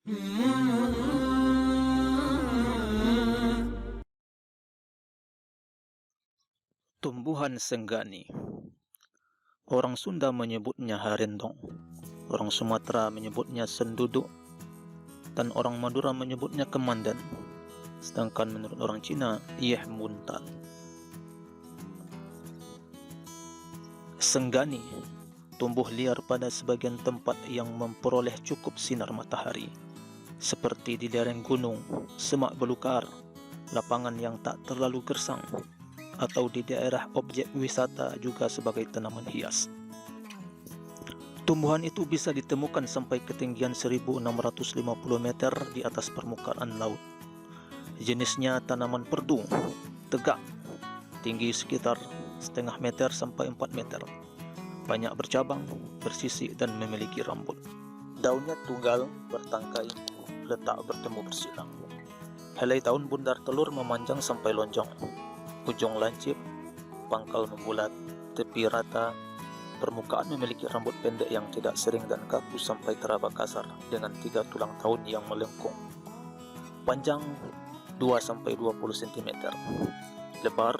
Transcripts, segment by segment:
Tumbuhan senggani. Orang Sunda menyebutnya harendong, orang Sumatera menyebutnya senduduk, dan orang Madura menyebutnya kemandan. Sedangkan menurut orang Cina, yeh muntal. Senggani tumbuh liar pada sebagian tempat yang memperoleh cukup sinar matahari, seperti di lereng gunung, semak belukar, lapangan yang tak terlalu gersang, atau di daerah objek wisata juga sebagai tanaman hias. Tumbuhan itu bisa ditemukan sampai ketinggian 1650 meter di atas permukaan laut. Jenisnya tanaman perdu, tegak, tinggi sekitar setengah meter sampai 4 meter. Banyak bercabang, bersisik dan memiliki rambut. Daunnya tunggal, bertangkai, letak bertemu bersilang. Helai daun bundar telur memanjang sampai lonjong. Ujung lancip, pangkal membulat, tepi rata. Permukaan memiliki rambut pendek yang tidak sering dan kaku sampai teraba kasar dengan 3 tulang tahun yang melengkung. Panjang 2-20 cm. Lebar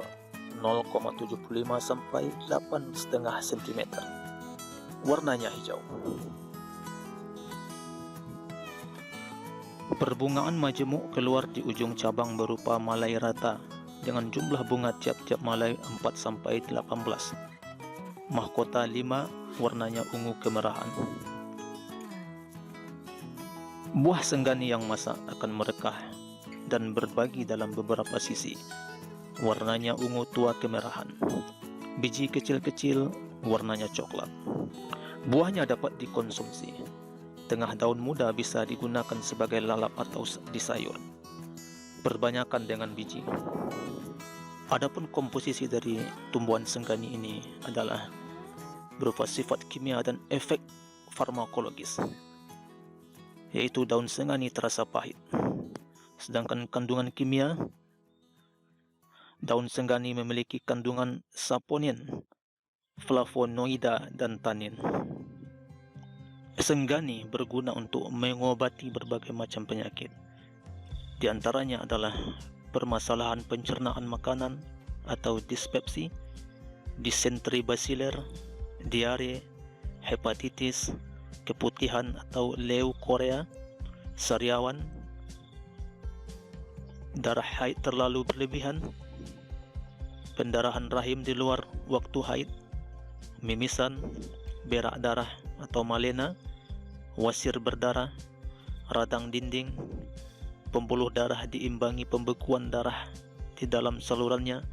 0,75 sampai 8,5 cm. Warnanya hijau. Perbungaan majemuk keluar di ujung cabang berupa malai rata dengan jumlah bunga tiap-tiap malai 4-18. Mahkota 5, warnanya ungu kemerahan. Buah senggani yang masak akan merekah dan berbagi dalam beberapa sisi. Warnanya ungu tua kemerahan. Biji kecil-kecil, warnanya coklat. Buahnya dapat dikonsumsi. Tengah daun muda bisa digunakan sebagai lalap atau di sayur. Berbanyakan dengan biji. Adapun komposisi dari tumbuhan senggani ini adalah berupa sifat kimia dan efek farmakologis, yaitu daun senggani terasa pahit. Sedangkan kandungan kimia, daun senggani memiliki kandungan saponin, flavonoida, dan tanin. Senggani berguna untuk mengobati berbagai macam penyakit. Di antaranya adalah permasalahan pencernaan makanan atau dispepsi, disenteri basiler, diare, hepatitis, keputihan atau leukorea, sariawan, darah haid terlalu berlebihan, pendarahan rahim di luar waktu haid, mimisan, berak darah atau malena, wasir berdarah, radang dinding, pembuluh darah diimbangi pembekuan darah di dalam salurannya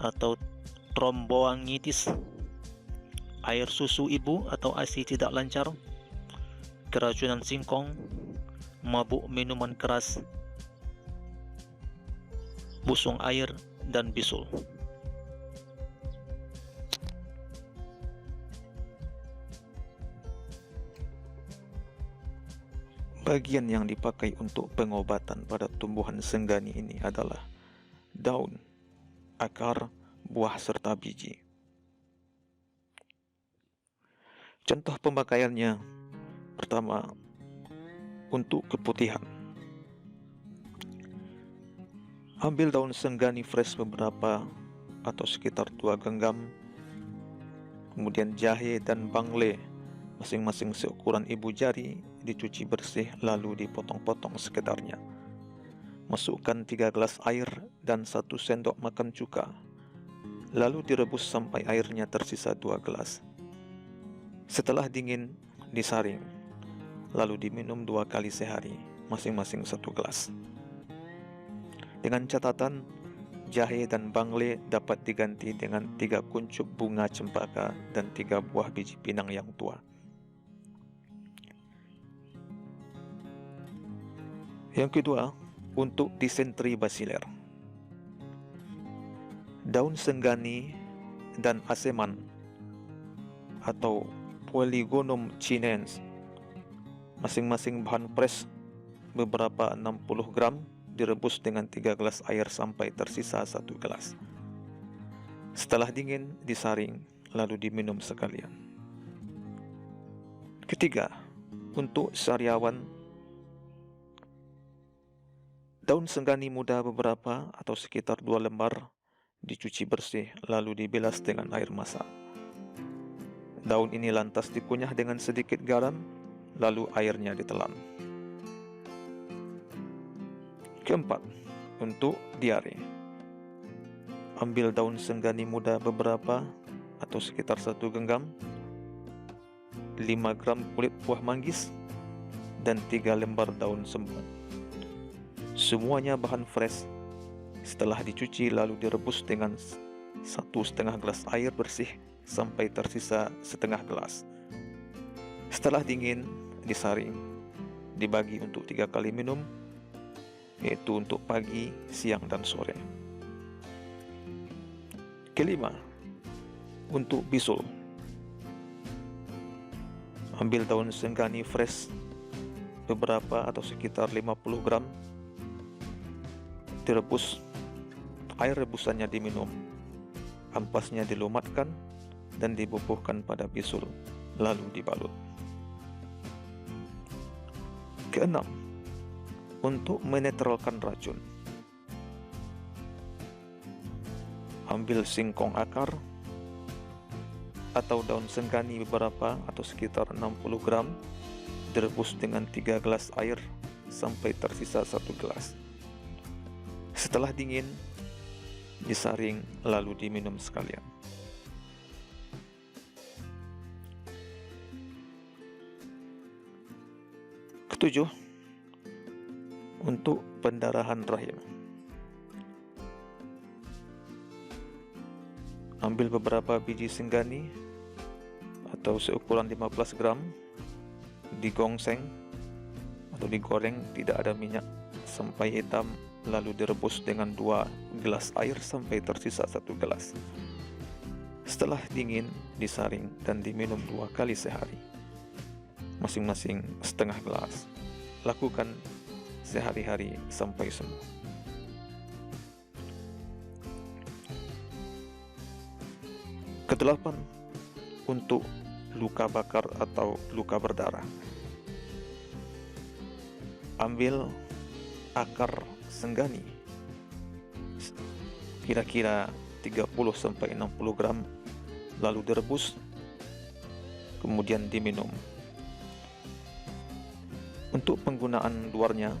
atau tromboangitis, air susu ibu atau ASI tidak lancar, keracunan singkong, mabuk minuman keras, busung air, dan bisul. Bagian yang dipakai untuk pengobatan pada tumbuhan senggani ini adalah daun, akar, buah, serta biji. Contoh pemakaiannya, pertama, untuk keputihan. Ambil daun senggani fresh beberapa atau sekitar 2 genggam, kemudian jahe dan bangle masing-masing seukuran ibu jari dicuci bersih lalu dipotong-potong sekedarnya. Masukkan 3 gelas air dan 1 sendok makan cuka, lalu direbus sampai airnya tersisa 2 gelas. Setelah dingin, disaring, lalu diminum 2 kali sehari, masing-masing 1 gelas. Dengan catatan, jahe dan bangle dapat diganti dengan 3 kuncup bunga cempaka dan 3 buah biji pinang yang tua. Yang kedua, untuk disenteri basiler. Daun senggani dan aseman atau Polygonum chinense, masing-masing bahan fresh beberapa 60 gram, direbus dengan 3 gelas air sampai tersisa 1 gelas. Setelah dingin, disaring, lalu diminum sekalian. Ketiga, untuk sariawan Daun senggani muda beberapa atau sekitar 2 lembar dicuci bersih lalu dibilas dengan air masak. Daun ini lantas dikunyah dengan sedikit garam, lalu airnya ditelan. Keempat, untuk diare. Ambil daun senggani muda beberapa atau sekitar 1 genggam, 5 gram kulit buah manggis, dan 3 lembar daun sembung. Semuanya bahan fresh. Setelah dicuci lalu direbus dengan 1,5 gelas air bersih sampai tersisa setengah gelas. Setelah dingin, disaring, dibagi untuk 3 kali minum, yaitu untuk pagi, siang, dan sore. Kelima, untuk bisul. Ambil daun senggani fresh beberapa atau sekitar 50 gram, direbus, air rebusannya diminum, ampasnya dilumatkan dan dibubuhkan pada bisul, lalu dibalut. Keenam, untuk menetralkan racun. Ambil singkong akar atau daun senggani beberapa atau sekitar 60 gram, direbus dengan 3 gelas air sampai tersisa 1 gelas. Setelah dingin, disaring lalu diminum sekalian. Ketujuh, untuk pendarahan rahim. Ambil beberapa biji senggani atau seukuran 15 gram, digongseng atau digoreng tidak ada minyak sampai hitam, lalu direbus dengan 2 gelas air sampai tersisa 1 gelas. Setelah dingin, disaring dan diminum 2 kali sehari, masing-masing setengah gelas. Lakukan sehari-hari sampai sembuh. Kedelapan, untuk luka bakar atau luka berdarah. Ambil akar senggani kira-kira 30-60 gram, lalu direbus, kemudian diminum. Untuk penggunaan luarnya,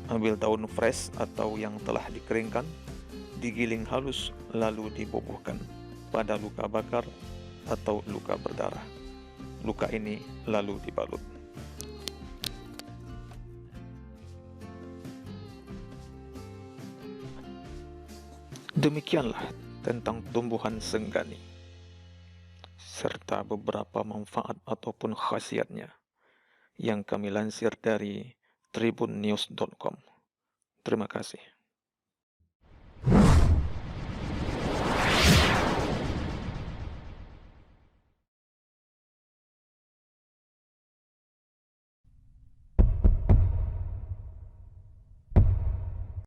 ambil daun fresh atau yang telah dikeringkan, digiling halus lalu dibubuhkan pada luka bakar atau luka berdarah. Luka ini lalu dibalut. Demikianlah tentang tumbuhan senggani serta beberapa manfaat ataupun khasiatnya yang kami lansir dari tribunnews.com. Terima kasih.